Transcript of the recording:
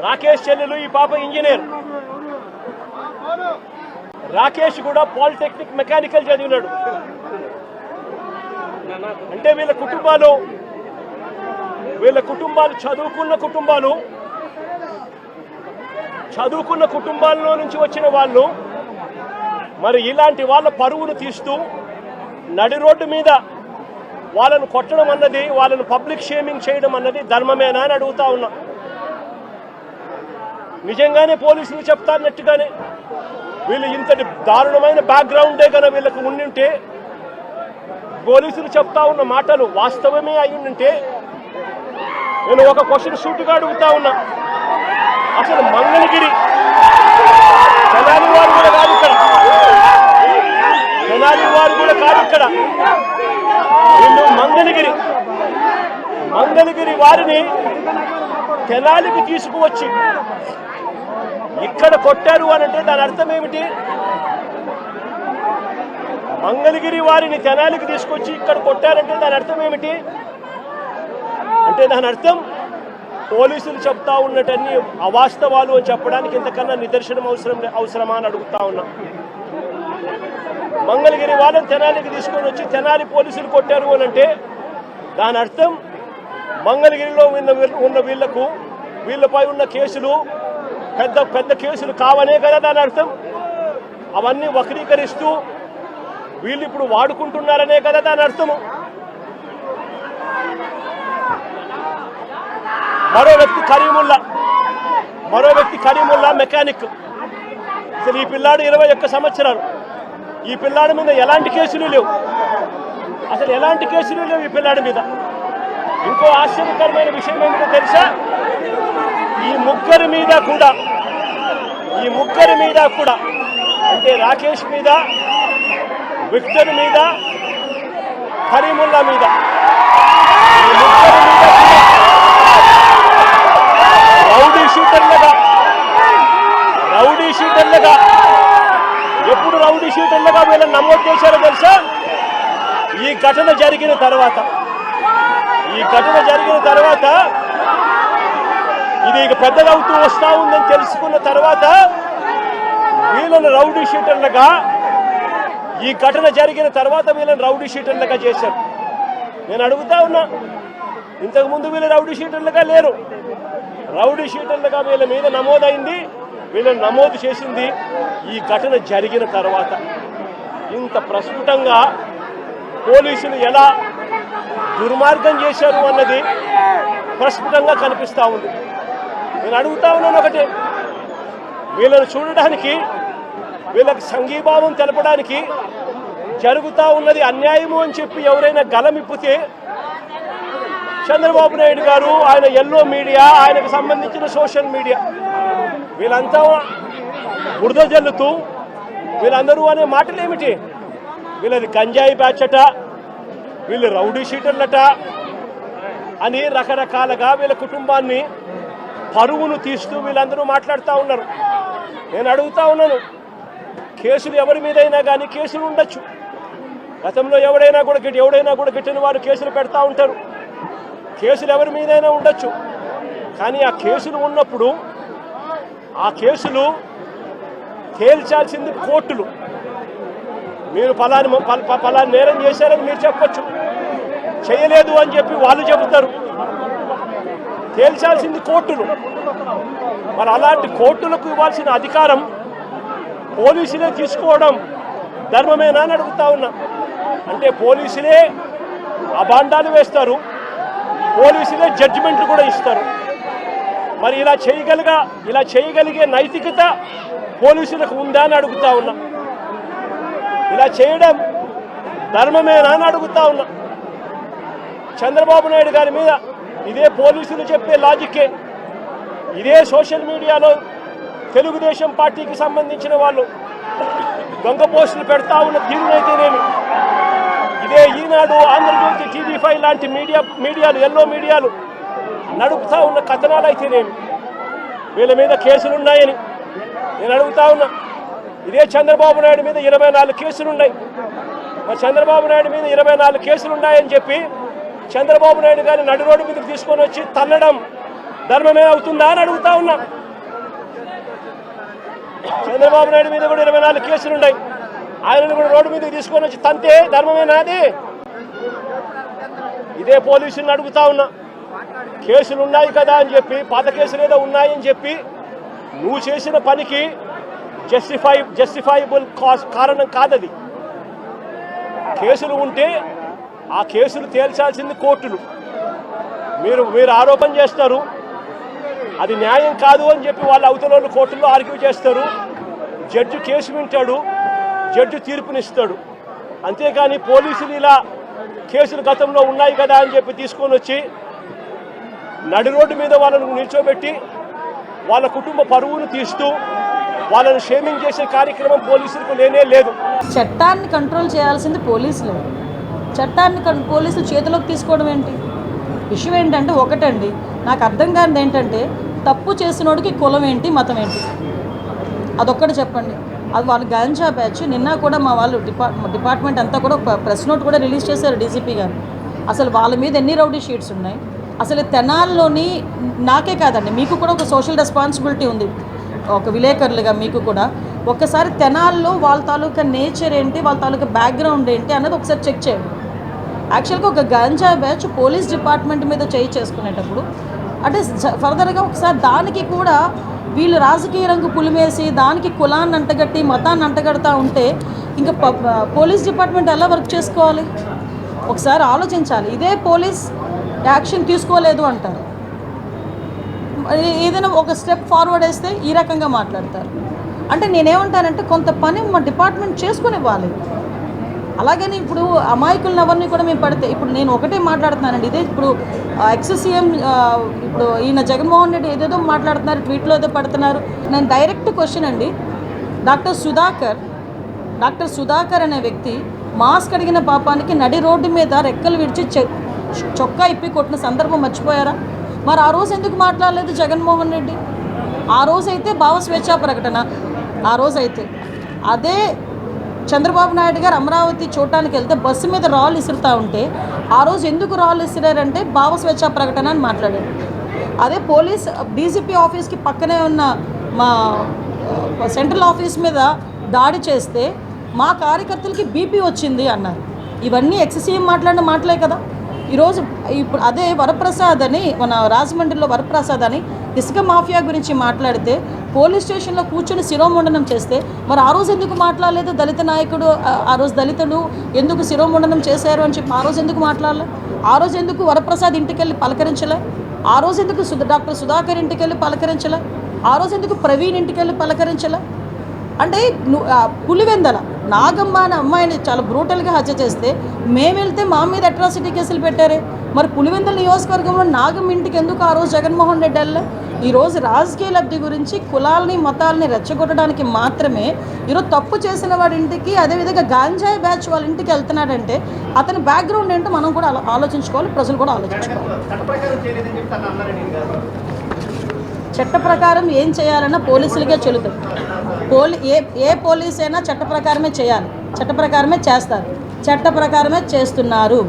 రాకేష్ చెల్లెలు ఈ పాప ఇంజనీర్. రాకేష్ కూడా పాలిటెక్నిక్ మెకానికల్ చదివినాడు. అంటే వీళ్ళ కుటుంబాలు చదువుకున్న కుటుంబాల్లో నుంచి వచ్చిన వాళ్ళు మరి ఇలాంటి వాళ్ళ పరువును తీస్తూ నడి రోడ్డు మీద వాళ్ళను కొట్టడం అన్నది, వాళ్ళను పబ్లిక్ షేమింగ్ చేయడం అన్నది ధర్మమేనా అని అడుగుతా ఉన్నా. నిజంగానే పోలీసులు చెప్తాన్నట్టుగానే వీళ్ళు ఇంతటి దారుణమైన బ్యాక్గ్రౌండే కనుక వీళ్ళకు ఉండింటే, పోలీసులు చెప్తా ఉన్న మాటలు వాస్తవమే అయి ఉండింటే, నేను ఒక క్వశ్చన్ సూటిగా అడుగుతా ఉన్నా. అసలు మంగళగిరి తెనాలి వారు కూడా కాదు ఇక్కడ, వీళ్ళు మంగళగిరి వారిని తెనాలికి తీసుకువచ్చి ఇక్కడ కొట్టారు అని అంటే దాని అర్థం ఏమిటి? మంగళగిరి వారిని తెనాలికి తీసుకొచ్చి ఇక్కడ కొట్టారంటే దాని అర్థం ఏమిటి? అంటే దాని అర్థం పోలీసులు చెప్తా ఉన్నటన్ని అవాస్తవాలు అని చెప్పడానికి ఇంతకన్నా నిదర్శనం అవసరమా అని అడుగుతా ఉన్నా. మంగళగిరి వాళ్ళని తెనాలికి తీసుకొని వచ్చి తెనాలి పోలీసులు కొట్టారు అని అంటే దాని అర్థం మంగళగిరిలో ఉన్న వీళ్ళపై ఉన్న కేసులు పెద్ద కేసులు కావనే కదా దాని అర్థం. అవన్నీ వక్రీకరిస్తూ వీళ్ళు ఇప్పుడు వాడుకుంటున్నారనే కదా దాని అర్థము. మరో వ్యక్తి కరీముల్లా మెకానిక్. అసలు ఈ పిల్లాడు 21 సంవత్సరాలు. ఈ పిల్లాడి మీద ఎలాంటి కేసులు లేవు, ఈ పిల్లాడి మీద. ఇంకో ఆశ్చర్యకరమైన విషయం ఏమిటో తెలుసా? ఈ ముగ్గురి మీద కూడా అంటే రాకేష్ మీద, విక్టర్ మీద, కరీముల్లా మీద, ఈ ముగ్గురి మీద రౌడీ షీటర్లుగా ఎప్పుడు రౌడీ షీటర్లుగా వీళ్ళని నమోదు చేశారో తెలుసా? ఈ ఘటన జరిగిన తర్వాత ఇది ఇక పెద్దదవుతూ వస్తూ ఉందని తెలుసుకున్న తర్వాత వీళ్ళని రౌడీ షీటర్లుగా, ఈ ఘటన జరిగిన తర్వాత వీళ్ళని రౌడీ షీటర్లుగా చేశారు. నేను అడుగుతా ఉన్నా, ఇంతకుముందు వీళ్ళు రౌడీ షీటర్లుగా లేరు. రౌడీ షీటర్లుగా వీళ్ళ మీద నమోదైంది, వీళ్ళని నమోదు చేసింది ఈ ఘటన జరిగిన తర్వాత. ఇంత ప్రస్ఫుటంగా పోలీసులు ఎలా దుర్మార్గం చేశారు అన్నది ప్రస్ఫుటంగా కనిపిస్తూ ఉంది. నేను అడుగుతా ఉన్నాను ఒకటే, వీళ్ళని చూడడానికి, వీళ్ళకి సంఘీభావం తెలపడానికి జరుగుతూ ఉన్నది అన్యాయము అని చెప్పి ఎవరైనా గలమిప్పితే చంద్రబాబు నాయుడు గారు, ఆయన ఎల్లో మీడియా, ఆయనకు సంబంధించిన సోషల్ మీడియా వీళ్ళంతా బురద జల్లుతూ వీళ్ళందరూ అనే మాటలు ఏమిటి? వీళ్ళది గంజాయి బ్యాచ్ అట, వీళ్ళు రౌడీ షీటర్లట అని రకరకాలుగా వీళ్ళ కుటుంబాన్ని పరువును తీస్తూ వీళ్ళందరూ మాట్లాడుతూ ఉన్నారు. నేను అడుగుతా ఉన్నాను, కేసులు ఎవరి మీదైనా కానీ కేసులు ఉండొచ్చు. గతంలో ఎవడైనా కూడా గిట్టిన వారు కేసులు పెడతా ఉంటారు. కేసులు ఎవరి మీదైనా ఉండొచ్చు. కానీ ఆ కేసులు ఉన్నప్పుడు ఆ కేసులు తేల్చాల్సింది కోర్టులు. మీరు ఫలాని నేరం చేశారని మీరు చెప్పొచ్చు, చేయలేదు అని చెప్పి వాళ్ళు చెబుతారు. తేల్చాల్సింది కోర్టులు. మరి అలాంటి కోర్టులకు ఇవ్వాల్సిన అధికారం పోలీసులే తీసుకోవడం ధర్మమేనా అని అడుగుతా ఉన్నా. అంటే పోలీసులే అబాండాలు వేస్తారు, పోలీసులే జడ్జిమెంట్లు కూడా ఇస్తారు. మరి ఇలా చేయగలిగే నైతికత పోలీసులకు ఉందా అని అడుగుతా ఉన్నా. ఇలా చేయడం ధర్మమేనా అని అడుగుతా ఉన్నా. చంద్రబాబు నాయుడు గారి మీద ఇదే పోలీసులు చెప్పే లాజిక్కే, ఇదే సోషల్ మీడియాలో తెలుగుదేశం పార్టీకి సంబంధించిన వాళ్ళు దొంగ పోస్టులు పెడతా ఉన్న తీరునైతేనేమి, ఇదే ఈనాడు, ఆంధ్రజ్యోతి, TV5 లాంటి మీడియాలు, ఎల్లో మీడియాలు నడుపుతా ఉన్న కథనాలు అయితేనేమి, వీళ్ళ మీద కేసులున్నాయని నేను అడుగుతా ఉన్నా. ఇదే చంద్రబాబు నాయుడు మీద 24 కేసులున్నాయి. మరి చంద్రబాబు నాయుడు మీద 24 కేసులున్నాయని చెప్పి చంద్రబాబు నాయుడు గారిని నడి రోడ్డు మీదకి తీసుకొని వచ్చి తన్నడం ధర్మమే అవుతుందా అని అడుగుతా ఉన్నా. చంద్రబాబు నాయుడు మీద కూడా 24 కేసులు ఉన్నాయి. ఆయనను కూడా రోడ్డు మీదకి తీసుకొని వచ్చి తంతే ధర్మమేనా అది? ఇదే పోలీసులను అడుగుతా ఉన్నా. కేసులు ఉన్నాయి కదా అని చెప్పి, పాత కేసులు ఏదో ఉన్నాయని చెప్పి నువ్వు చేసిన పనికి జస్టిఫైబుల్ కారణం కాదది. కేసులు ఉంటే ఆ కేసులు తేల్చాల్సింది కోర్టులు. మీరు ఆరోపణ చేస్తారు, అది న్యాయం కాదు అని చెప్పి వాళ్ళ అవతల కోర్టుల్లో ఆర్గ్యూ చేస్తారు. జడ్జి కేసు వింటాడు, జడ్జి తీర్పునిస్తాడు. అంతేకాని పోలీసులు ఇలా కేసులు గతంలో ఉన్నాయి కదా అని చెప్పి తీసుకొని వచ్చి నడి రోడ్డు మీద వాళ్ళను నిల్చోబెట్టి వాళ్ళ కుటుంబ పరువును తీస్తూ వాళ్ళను షేమింగ్ చేసే కార్యక్రమం పోలీసులకు లేనే లేదు. చట్టాన్ని కంట్రోల్ చేయాల్సింది పోలీసులే. చట్టాన్ని పోలీసులు చేతిలోకి తీసుకోవడం ఏంటి? విషయం ఏంటంటే ఒకటండి, నాకు అర్థం కానిది ఏంటంటే తప్పు చేసినోడికి కులం ఏంటి, మతం ఏంటి, అదొక్కటి చెప్పండి. అది వాళ్ళు గాంజా బ్యాచ్. నిన్న కూడా మా వాళ్ళు డిపార్ట్మెంట్ అంతా కూడా ప్రెస్ నోట్ కూడా రిలీజ్ చేశారు డీజీపీ గారు. అసలు వాళ్ళ మీద ఎన్ని రౌడీ షీట్స్ ఉన్నాయి. అసలు తెనాల్లోని నాకే కాదండి, మీకు కూడా ఒక సోషల్ రెస్పాన్సిబిలిటీ ఉంది, ఒక విలేకరులుగా మీకు కూడా. ఒక్కసారి తెనాల్లో వాళ్ళ తాలూకా నేచర్ ఏంటి, వాళ్ళ తాలూకా బ్యాక్గ్రౌండ్ ఏంటి అన్నది ఒకసారి చెక్ చేయండి. యాక్చువల్గా ఒక గాంజా బ్యాచ్ పోలీస్ డిపార్ట్మెంట్ మీద చేసుకునేటప్పుడు అంటే ఫర్దర్గా ఒకసారి దానికి కూడా వీళ్ళు రాజకీయ రంగు పులిమేసి దానికి కులాన్ని అంటగట్టి మతాన్ని అంటగడతా ఉంటే ఇంకా పోలీస్ డిపార్ట్మెంట్ ఎలా వర్క్ చేసుకోవాలి? ఒకసారి ఆలోచించాలి. ఇదే పోలీస్ యాక్షన్ తీసుకోలేదు అంటారు, ఏదైనా ఒక స్టెప్ ఫార్వర్డ్ వేస్తే ఈ రకంగా మాట్లాడతారు. అంటే నేనేమంటానంటే కొంత పని మా డిపార్ట్మెంట్ చేసుకుని ఇవ్వాలి. అలాగని ఇప్పుడు అమాయకులను ఎవరిని కూడా మేము పడితే, ఇప్పుడు నేను ఒకటే మాట్లాడుతున్నానండి. ఇదే ఇప్పుడు ఎక్స్-సీఎం ఇప్పుడు ఈయన జగన్మోహన్ రెడ్డి ఏదేదో మాట్లాడుతున్నారు, ట్వీట్లో ఏదో పడుతున్నారు. నేను డైరెక్ట్ క్వశ్చన్ అండి, డాక్టర్ సుధాకర్ అనే వ్యక్తి మాస్క్ అడిగిన పాపానికి నడి రోడ్డు మీద రెక్కలు విడిచి చొక్కా ఇప్పి కొట్టిన సందర్భం మర్చిపోయారా? మరి ఆ రోజు ఎందుకు మాట్లాడలేదు జగన్మోహన్ రెడ్డి? ఆ రోజైతే భావ స్వేచ్ఛా ప్రకటన, ఆ రోజైతే అదే చంద్రబాబు నాయుడు గారు అమరావతి చూడటానికి వెళ్తే బస్సు మీద రాళ్ళు ఇసురుతూ ఉంటే ఆ రోజు ఎందుకు రాళ్ళు ఇసిరారంటే భావ స్వేచ్ఛా ప్రకటన అని మాట్లాడారు. అదే పోలీస్ డీజీపీ ఆఫీస్కి పక్కనే ఉన్న మా సెంట్రల్ ఆఫీస్ మీద దాడి చేస్తే మా కార్యకర్తలకి బీపీ వచ్చింది అన్నారు. ఇవన్నీ ఎక్స్-సీఎం మాట్లాడిన మాటలే కదా. ఈరోజు ఇప్పుడు అదే వరప్రసాద్ అని, మన రాజమండ్రిలో వరప్రసాద్ అని ఇసుక మాఫియా గురించి మాట్లాడితే పోలీస్ స్టేషన్లో కూర్చొని శిరోముండనం చేస్తే మరి ఆ రోజు ఎందుకు మాట్లాడలేదు? దళిత నాయకుడు, ఆ రోజు దళితులు ఎందుకు శిరోముండనం చేశారు అని చెప్పి ఆ రోజు ఎందుకు మాట్లాడలే? ఆ రోజు ఎందుకు వరప్రసాద్ ఇంటికి వెళ్ళి పలకరించలే? ఆ రోజు ఎందుకు డాక్టర్ సుధాకర్ ఇంటికి వెళ్ళి పలకరించలే? ఆ రోజు ఎందుకు ప్రవీణ్ ఇంటికి వెళ్ళి పలకరించలే? అంటే పులివెందల నాగమ్మ అనే అమ్మాయిని చాలా బ్రూటల్గా హత్య చేస్తే మేము వెళ్తే మా మీద అట్రాసిటీ కేసులు పెట్టారే. మరి పులివెందల నియోజకవర్గంలో నాగమ్మ ఇంటికి ఎందుకు ఆ రోజు జగన్మోహన్ రెడ్డి వెళ్ళే? ఈరోజు రాజకీయ లబ్ధి గురించి కులాలని మతాలని రెచ్చగొట్టడానికి మాత్రమే ఈరోజు తప్పు చేసిన వాడి ఇంటికి, అదేవిధంగా గాంజాయి బ్యాచ్ వాళ్ళ ఇంటికి వెళ్తున్నాడంటే అతని బ్యాక్గ్రౌండ్ ఏంటో మనం కూడా ఆలోచించుకోవాలి, ప్రజలు కూడా ఆలోచించుకోవాలి. చట్ట ప్రకారం ఏం చేయాలన్నా పోలీసులకే చెల్లుతుంది. ఏ పోలీస్ అయినా చట్ట ప్రకారమే చేయాలి, చట్ట ప్రకారమే చేస్తారు, చట్ట ప్రకారమే చేస్తున్నారు.